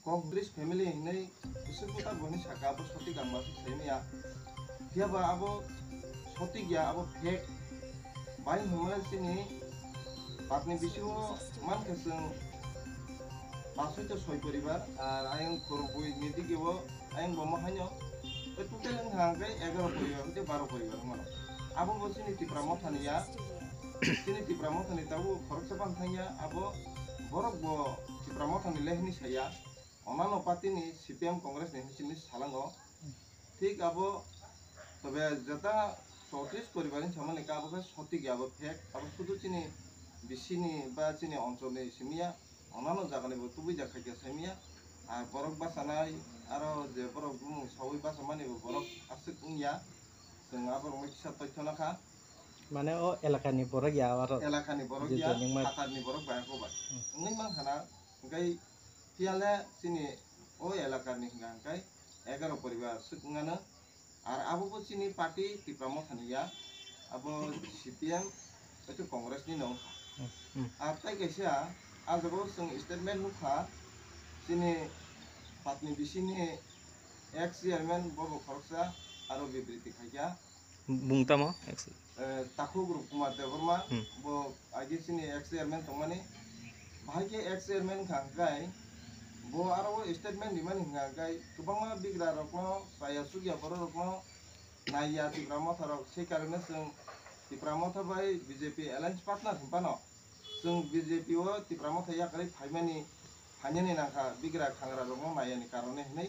Congress family hinai bisekuta boni saka abo soti gamba semiya hiaba abo soti gya abo fake bai humla sini patni bisiu man keseng masuk ke soi poribar ayang korupui niti kebo ayang bomo hanyo total hangkai 11 poribar itu 12 poribar mana abo bosini tipramo thania sini tipramo thani tabu khoroksapan thanya abo borok bo tipramo thani lehni saya onano party ni CPM Congress ni sini salango ঠিক abo তবে যেটা 34 পরিবারের সামনে কা abo সঠিক abo fake abo শুধু চিনি বিসিনি বা চিনি অঞ্চলে সিমিয়া অন্যান্য জায়গায় তুবি জায়গায় সেমিয়া আর বরফ বাসানাই আরো যে বরফ সবাই বাসা মানে বরফ আছে কুমিয়া जों আবার মিক্সা তথ্য নাখা মানে ও এলাকানি বড় গিয়া আর এলাকানি বড় গিয়া হাতারনি বড় বায়াকো বাই নই মান খানা গাই পিয়ালে চিনি ও এলাকানি গাই 11 পরিবার সুকুঙানো আর আবো চিনি পার্টি টিপ্রামো থানিয়া আবো CPM itu kongres ni nong আর তাই গেছা আজগো जों স্টেটমেন্ট নুখা চিনি পাতনি বিসিনি এক্স চেয়ারম্যান বব খরকসা আরো বিবৃতি খাইয়া বুংতামো তাকু গ্রুপ কুমার দেববর্মা বো আগে চিনি এক্স চেয়ারম্যান তমানি ভাইকে এক্স চেয়ারম্যান খাঙ্গাই বো আরো স্টেটমেন্ট দিমান হিঙ্গাই গোबां बिग्रा रकनो साया सुगिया बर रकनो नाइया तिप्रामो थारक সেই কারণে जों तिप्रामो थाबाय बीजेपी एलायंस पार्टनार हिंपानो जों बीजेपी ओ तिप्रामो थाया करे फाइमानि फाइनानि नाखा बिग्रा खांग्रा रकनो नायानि कारणे हनै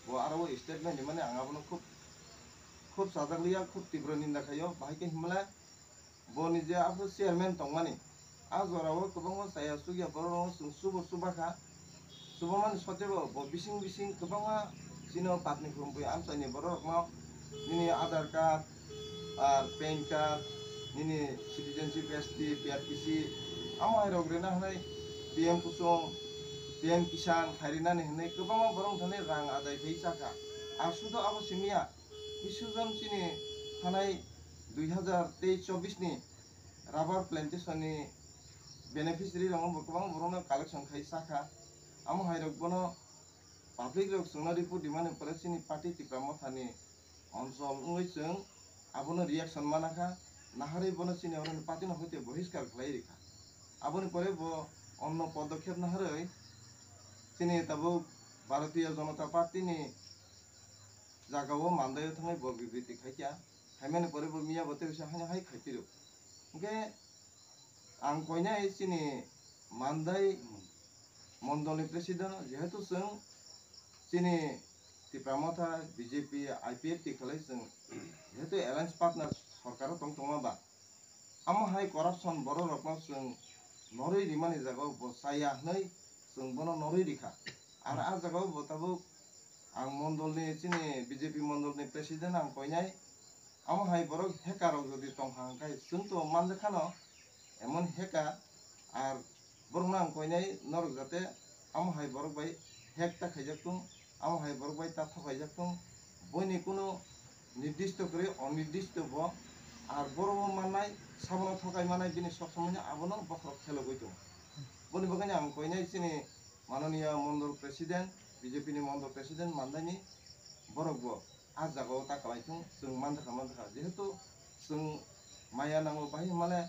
बो आरो स्टेटमेंट दिमाने आंगाबनो खूब साजागलिया खूब तीव्र निंदा खायो बाहायके हिमला बो निजे आबो चेयरमैन तंगमानि आजराव गोबां साया सुगिया बर जों सुबाखा सुबमान सतेबो बिसिं गोबां सिनो पातनि खुमबुय आमसानि बर रकनो निनि आधार कार्ड আর पैन कार्ड निनि सिटीजनशिप ST PRTC आमाय रग्रेना हनै PM कुसुम PM किसान खारिनानि हनै गोबां बरं थाने रां आदाय फै साखा आसुदो आबो सिमिया बिसुजन सिनि थानाय 2023-24 नि राबार प्लान्टेशन नि बेनिफिशियारि रंग गोबां बरंनो कालेक्शन खाइ साखा आमो हायरक बनो पाब्लिक रक सोंना रिपोर्ट दिमाने परेसिनि पार्टी तिप्रामो थानि অঞ্চল উইসং আবনো রিঅ্যাকশন মানাখা নাহারে বনো চিনি অরন পাতি না হইতে বহিষ্কার খাই রেখা আবনি পরে ব অন্য পদক্ষেপ নাহারে চিনি তাবো ভারতীয় জনতা পার্টি নি জাগাও মানদায় থাঙ্গাই ব বিবৃতি খাইয়া হাইমানে পরে ব মিয়া বতে হইসা হাই হাই খাইতিরো ওকে আং কইনাই চিনি মানদাই মন্ডলনি প্রেসিডেন্ট যেহেতু जों চিনি तिप्रामो था बीजेपी IPF तिखलाय जों जेहेतु एलायंस पार्टनार सरकार तंगतंगाबा आम हाय करप्शन बर रकम जों नरै रिमानि जागाव बसाया नै जों बनो नरै रिखा आर आ जागाव बताबो आं मंडलनि चिनि बीजेपी मंडलनि प्रेसिडेंट आं कइनाय आम हाय बर हेकार जदि तंहांखाय जों तो मानजाखानो एमन हेका आर बरना आं कइनाय नरक जाते आम हाय बर बाय हेकता खाइजाकतुं आम हाय बर बाय ता थगाइजाकतुं बयनि कुनो निर्दिष्ट करे अनिर्दिष्ट ब आर बर माननाय सामना थगाय मानाय बिनि सब समय आबनो बखरक खेलो गइतो बनि बगानि आं कइनाय सिनि माननीय मंडल प्रेसिडेंट बीजेपी नि मंडल प्रेसिडेंट मानदायनि बरक ब आ जागाव ताकालायथुं जों मानदाखा जेहेतु जों माया नांगौ बाहाय माने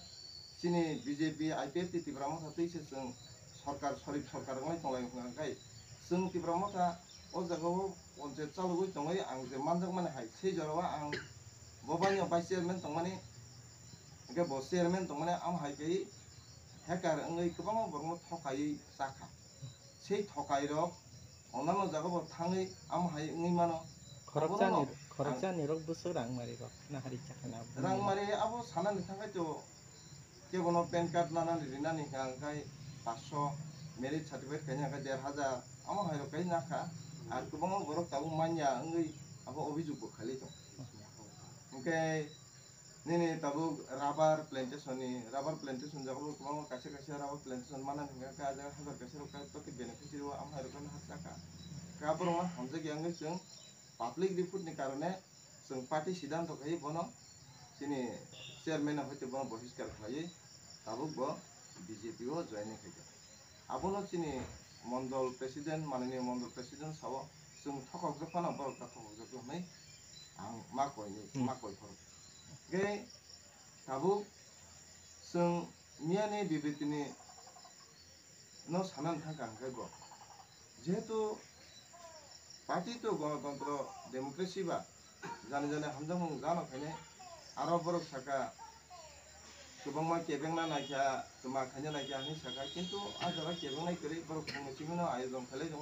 सिनि बीजेपी IPF तिप्रामो थातैसे जों सरकार सरिफ सरकार गय तंलायखाय जों तिप्रामो था ओ जागाव अनसे चालुगै दङै आं जे मानजाक माने हाय sei जरावा आं बबानि भाइस चेयरमैन तंमाने के बस चेयरमैन तंमाने आम हायकै हेकार ओंगै गोबां बरम थकायै जाखा sei थकाय रक अनानो जागाव थाङै आम हाय ओंगै मानो खरकजानि रक बुसु रां मारि रक नाहारि चाखाना रां मारि आबो सानानि थाखाय तो केबनो पैन कार्ड नानानि रिनानि हांखाय 500 मेरिट सार्टिफिकेट खायनि हांखाय 1000 आम हाय रक नाखा আর गोबां बरक ताबो मानिया ओंगै आबो अभियोग बो खालि दं ओके निनि ताबो राबार प्लान्टेशन जागो गोबां कासे राबार प्लान्टेशन माना हिंगा का जा हजार कासे रक प्रति बेनिफिशियरि आम हाय रक हासाका का बरमा हमजे ग्यांगै जों पाब्लिक रिपोर्ट नि कारणे जों पार्टी सिद्धांत खाइ बनो सिनि चेयरमैन हयतो बनो बहिष्कार खाइ ताबो ब बीजेपी ओ जयने खाइ आबोनो सिनि मण्डल प्रेसिडेन्ट माननीय मण्डल प्रेसिडेन्ट साव जों थकजोब फाना बरक थकजोब होनाय आं माकय फर गे दाबो जों मियानि बिबेतिनि न सानान थांगा हांखायबो जेहेतु पार्टी तो गणतंत्र डेमोक्रेसी बा जाने जाने हामजां जानो खायने आरो बरक साका गोबांमा केबेंना नायखा मा खायनो नायखा हानि साका किन्तु आजारा केबेंनाय करै बरक मोनसेमोन आयोजन खालाय दङ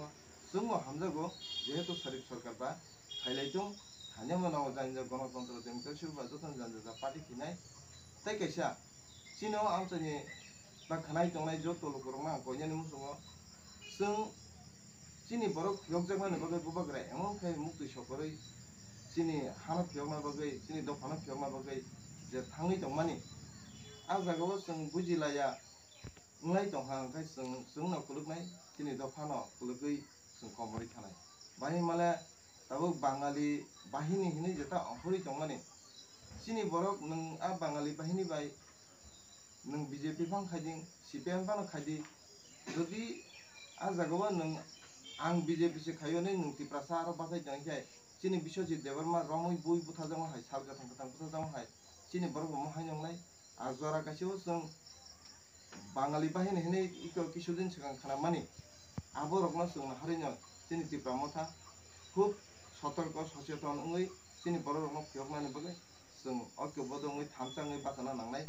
जोंबो हामजागौ जेहेतु शरीफ सरकार बा खायलायदों हानि मनाव जाय गणतंत्र डेमोक्रेसी बा जतन जान पार्टी खिनाय ताई कैसा चिनो आमचनि बा खानाय दंनाय जत लोकरमा गयनानि मुसुङो जों चिनि बरक यगजागमानि बागै बुबाग्रा एमन खाय मुक्ति सकरै चिनि हाना फियगना बागै चिनि दफाना फियगना बागै जे थाङै दंमानि आ जागाव जों बुजिलाया नंलाय दंहा ओंखाय जोंनाव कुलुगनाय चिनि दफानो कुलुगै जों कमरि थानाय बाहि माले दाबो बाङालि बाहिनी हिनि जेता अहरि दंमानि चिनि बरक नों आ बाङालि बाहिनी बाय नों बीजेपी फां खायदिं सीपीएम फां खायदि जुदि आ जागाव नों आं बीजेपी से खायोने नों तिप्रासा आरो बाथाय दंखाय चिनि बिश्वजित देबरमा रमै बुई बुथा जामा हाय साल गथां गथां बुथा जामा हाय चिनि बरक महाय नंलाय आजरा गासिबो जों बाङालि बाहिनी हिनि इको किसुदिन सिगां खालाममानि आबो रकना जों हारिनो चिनि तिप्रा मथा खूब सतर्क सचेतन चिनि बरक रकना फियगनानि बागै जों अक्यबो दङै थामसाङै बाथाना नांनाय